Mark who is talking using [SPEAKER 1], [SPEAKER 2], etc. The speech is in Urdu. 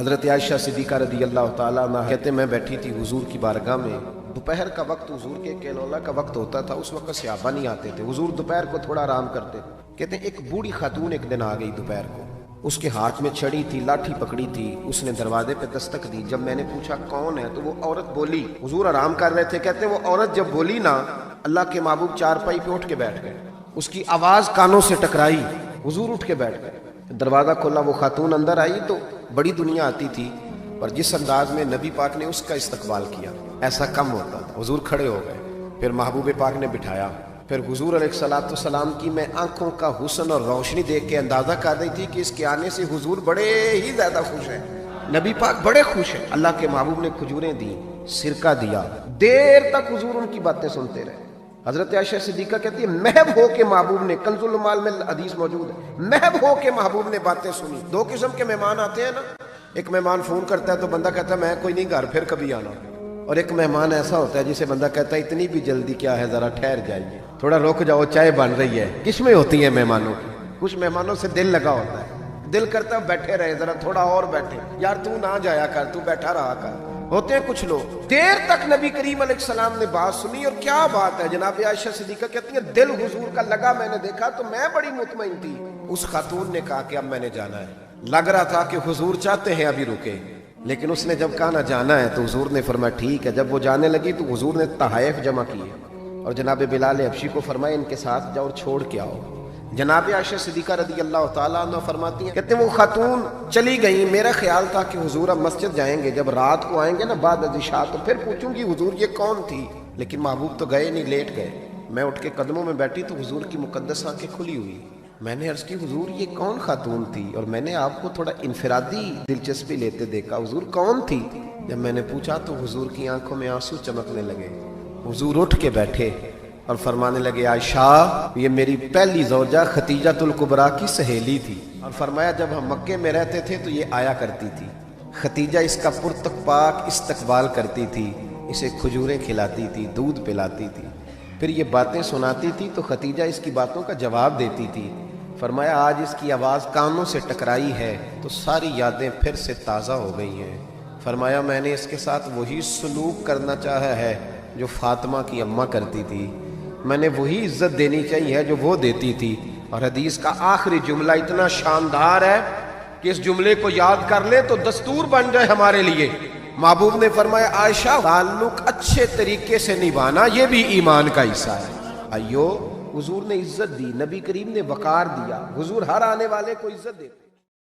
[SPEAKER 1] حضرت عائشہ صدیقہ رضی اللہ تعالیٰ عنہ کہتے میں بیٹھی تھی حضور کی بارگاہ میں، دوپہر کا وقت حضور کے کیلولا کا وقت ہوتا تھا، اس وقت صحابہ نہیں آتے تھے، حضور دوپہر کو تھوڑا آرام کرتے تھے۔ کہتے ہیں ایک بوڑھی خاتون ایک دن آ گئی دوپہر کو، اس کے ہاتھ میں چھڑی تھی، لاٹھی پکڑی تھی، اس نے دروازے پہ دستک دی۔ جب میں نے پوچھا کون ہے تو وہ عورت بولی، حضور آرام کر رہے تھے، کہتے ہیں وہ عورت جب بولی نا، اللہ کے محبوب چارپائی پہ اٹھ کے بیٹھ گئے، اس کی آواز کانوں سے ٹکرائی، حضور اٹھ کے بیٹھ گئے۔ دروازہ کھولا، وہ خاتون اندر آئی تو بڑی دنیا آتی تھی، اور جس انداز میں نبی پاک نے اس کا استقبال کیا ایسا کم ہوتا تھا۔ حضور کھڑے ہو گئے، پھر محبوب پاک نے بٹھایا، پھر حضور علیہ السلام کی میں آنکھوں کا حسن اور روشنی دیکھ کے اندازہ کر رہی تھی کہ اس کے آنے سے حضور بڑے ہی زیادہ خوش ہیں، نبی پاک بڑے خوش ہیں۔ اللہ کے محبوب نے کھجوریں دی، سرکہ دیا، دیر تک حضور ان کی باتیں سنتے رہے۔ حضرت عائشہ صدیقہ کہتی ہے محب ہو کے محبوب نے، کنز المال میں حدیث موجود ہے، محب ہو کے محبوب نے باتیں سنی۔ دو قسم کے مہمان آتے ہیں نا، ایک مہمان فون کرتا ہے تو بندہ کہتا ہے میں کوئی نہیں گھر، پھر کبھی آنا، اور ایک مہمان ایسا ہوتا ہے جسے بندہ کہتا ہے اتنی بھی جلدی کیا ہے، ذرا ٹھہر جائیے، تھوڑا رک جاؤ، چائے بن رہی ہے۔ کس میں ہوتی ہیں مہمانوں کی؟ کچھ مہمانوں سے دل لگا ہوتا ہے، دل کرتا ہے بیٹھے رہے، ذرا تھوڑا اور بیٹھے، یار تو نہ جایا کر، تو بیٹھا رہا کر۔ ہوتے ہیں کچھ لوگ، دیر تک نبی کریم علیہ السلام نے بات سنی، اور کیا بات ہے، جناب عائشہ صدیقہ کہتی ہیں دل حضور کا لگا، میں نے دیکھا تو میں بڑی مطمئن تھی۔ اس خاتون نے کہا کہ اب میں نے جانا ہے، لگ رہا تھا کہ حضور چاہتے ہیں ابھی رکے، لیکن اس نے جب کہا نہ جانا ہے تو حضور نے فرمایا ٹھیک ہے۔ جب وہ جانے لگی تو حضور نے تحائف جمع کیے اور جناب بلال حبشی کو فرمایا ان کے ساتھ جاؤ اور چھوڑ کے آؤ۔ جناب عائشہ صدیقہ رضی اللہ تعالیٰ عنہ فرماتی ہیں، کہتے ہیں وہ خاتون چلی گئی، میرا خیال تھا کہ حضور اب مسجد جائیں گے، جب رات کو آئیں گے نا بعد از عشاء تو پھر پوچھوں گی حضور یہ کون تھی، لیکن محبوب تو گئے نہیں، لیٹ گئے۔ میں اٹھ کے قدموں میں بیٹھی تو حضور کی مقدس آنکھیں کھلی ہوئی، میں نے عرض کی حضور یہ کون خاتون تھی، اور میں نے آپ کو تھوڑا انفرادی دلچسپی لیتے دیکھا، حضور کون تھی؟ جب میں نے پوچھا تو حضور کی آنکھوں میں آنسو چمکنے لگے، حضور اٹھ کے بیٹھے اور فرمانے لگے عائشہ یہ میری پہلی زوجہ خدیجہ الکبریٰ کی سہیلی تھی، اور فرمایا جب ہم مکے میں رہتے تھے تو یہ آیا کرتی تھی، خدیجہ اس کا پرتک پاک استقبال کرتی تھی، اسے کھجوریں کھلاتی تھی، دودھ پلاتی تھی، پھر یہ باتیں سناتی تھی تو خدیجہ اس کی باتوں کا جواب دیتی تھی۔ فرمایا آج اس کی آواز کانوں سے ٹکرائی ہے تو ساری یادیں پھر سے تازہ ہو گئی ہیں۔ فرمایا میں نے اس کے ساتھ وہی سلوک کرنا چاہا ہے جو فاطمہ کی اماں کرتی تھی، میں نے وہی عزت دینی چاہیے جو وہ دیتی تھی۔ اور حدیث کا آخری جملہ اتنا شاندار ہے کہ اس جملے کو یاد کر لے تو دستور بن جائے ہمارے لیے۔ محبوب نے فرمایا عائشہ تعلق اچھے طریقے سے نبھانا یہ بھی ایمان کا حصہ ہے۔ حضور نے عزت دی، نبی کریم نے وقار دیا، حضور ہر آنے والے کو عزت دیتے۔